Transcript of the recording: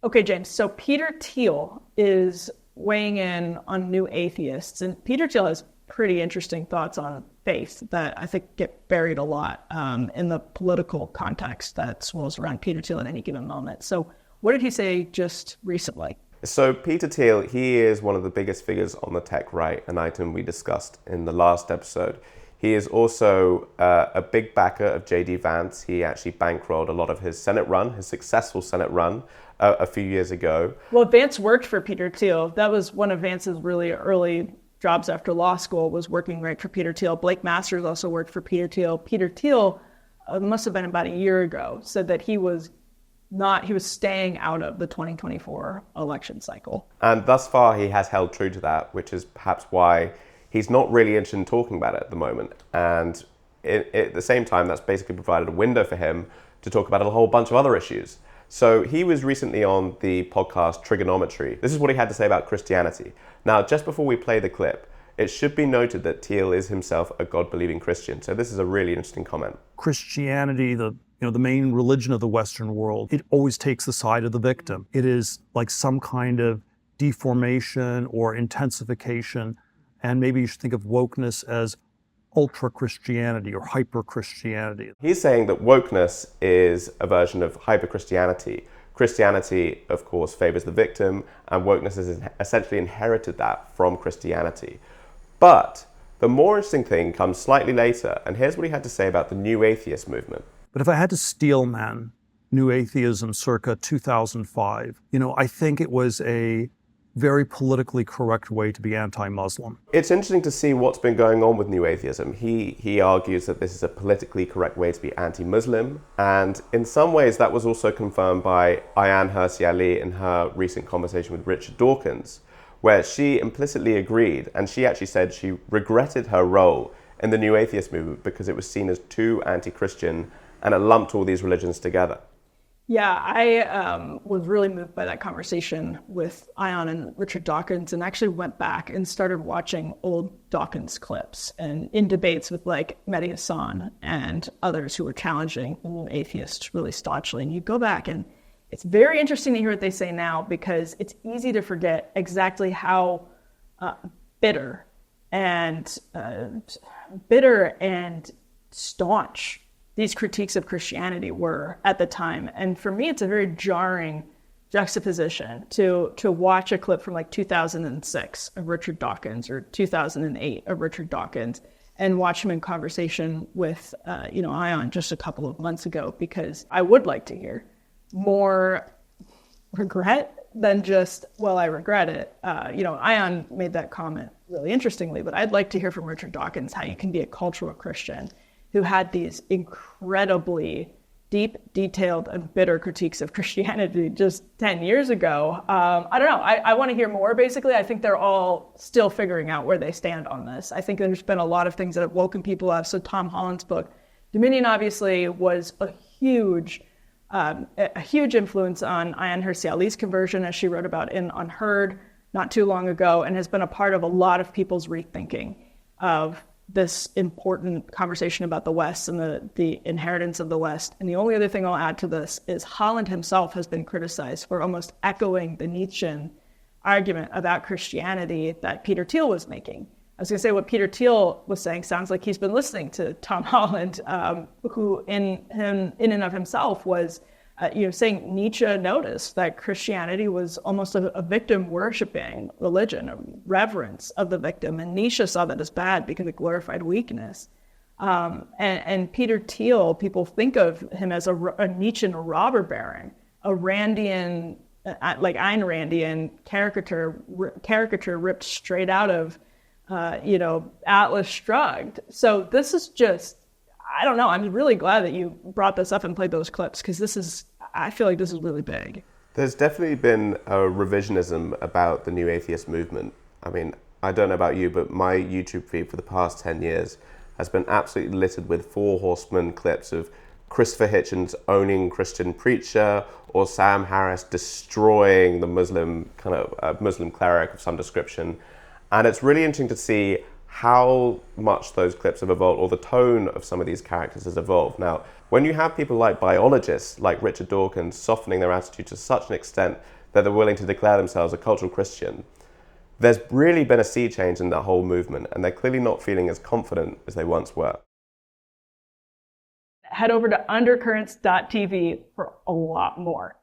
Okay, James. So Peter Thiel is weighing in on New Atheists, and Peter Thiel has pretty interesting thoughts on faith that I think get buried a lot in the political context that swirls around Peter Thiel at any given moment. So what did he say just recently? So Peter Thiel, he is one of the biggest figures on the tech right, an item we discussed in the last episode. He is also a big backer of J.D. Vance. He actually bankrolled a lot of his Senate run, his successful Senate run a few years ago. Well, Vance worked for Peter Thiel. That was one of Vance's really early jobs after law school, was working right for Peter Thiel. Blake Masters also worked for Peter Thiel. Peter Thiel, must have been about a year ago, said that he was staying out of the 2024 election cycle. And thus far, he has held true to that, which is perhaps why he's not really interested in talking about it at the moment. And at the same time, that's basically provided a window for him to talk about a whole bunch of other issues. So he was recently on the podcast Trigonometry. This is what he had to say about Christianity. Now, just before we play the clip, it should be noted that Thiel is himself a God-believing Christian. So this is a really interesting comment. Christianity, the main religion of the Western world, it always takes the side of the victim. It is like some kind of deformation or intensification. And maybe you should think of wokeness as ultra-Christianity or hyper-Christianity. He's saying that wokeness is a version of hyper-Christianity. Christianity, of course, favors the victim, and wokeness has essentially inherited that from Christianity. But the more interesting thing comes slightly later, and here's what he had to say about the New Atheist movement. But if I had to steelman New Atheism circa 2005, I think it was a very politically correct way to be anti-Muslim. It's interesting to see what's been going on with New Atheism. He argues that this is a politically correct way to be anti-Muslim, and in some ways that was also confirmed by Ayaan Hirsi Ali in her recent conversation with Richard Dawkins, where she implicitly agreed, and she actually said she regretted her role in the New Atheist movement because it was seen as too anti-Christian and it lumped all these religions together. Yeah, I was really moved by that conversation with Ayaan and Richard Dawkins, and actually went back and started watching old Dawkins clips and in debates with like Mehdi Hasan and others who were challenging atheists really staunchly. And you go back and it's very interesting to hear what they say now, because it's easy to forget exactly how bitter and staunch these critiques of Christianity were at the time. And for me, it's a very jarring juxtaposition to watch a clip from like 2006 of Richard Dawkins or 2008 of Richard Dawkins and watch him in conversation with, Ayaan just a couple of months ago, because I would like to hear more regret than just, well, I regret it. Ayaan made that comment really interestingly, but I'd like to hear from Richard Dawkins how you can be a cultural Christian who had these incredibly deep, detailed, and bitter critiques of Christianity just 10 years ago. I don't know. I want to hear more, basically. I think they're all still figuring out where they stand on this. I think there's been a lot of things that have woken people up. So Tom Holland's book, Dominion, obviously, was a huge influence on Ayaan Hirsi Ali's conversion, as she wrote about in Unheard not too long ago, and has been a part of a lot of people's rethinking of this important conversation about the West and the inheritance of the West. And the only other thing I'll add to this is Holland himself has been criticized for almost echoing the Nietzschean argument about Christianity that Peter Thiel was making. I was going to say what Peter Thiel was saying sounds like he's been listening to Tom Holland, who in and of himself was saying Nietzsche noticed that Christianity was almost a victim-worshipping religion, a reverence of the victim, and Nietzsche saw that as bad because it glorified weakness. And Peter Thiel, people think of him as a Nietzschean robber baron, a Randian, like Ayn Randian caricature ripped straight out of, Atlas Shrugged. So this is just, I don't know. I'm really glad that you brought this up and played those clips, because I feel like this is really big. There's definitely been a revisionism about the New Atheist movement. I mean, I don't know about you, but my YouTube feed for the past 10 years has been absolutely littered with Four Horsemen clips of Christopher Hitchens owning Christian preacher, or Sam Harris destroying the Muslim Muslim cleric of some description. And it's really interesting to see how much those clips have evolved, or the tone of some of these characters has evolved. Now, When you have people like biologists, like Richard Dawkins, softening their attitude to such an extent that they're willing to declare themselves a cultural Christian, there's really been a sea change in that whole movement, and they're clearly not feeling as confident as they once were. Head over to undercurrents.tv for a lot more.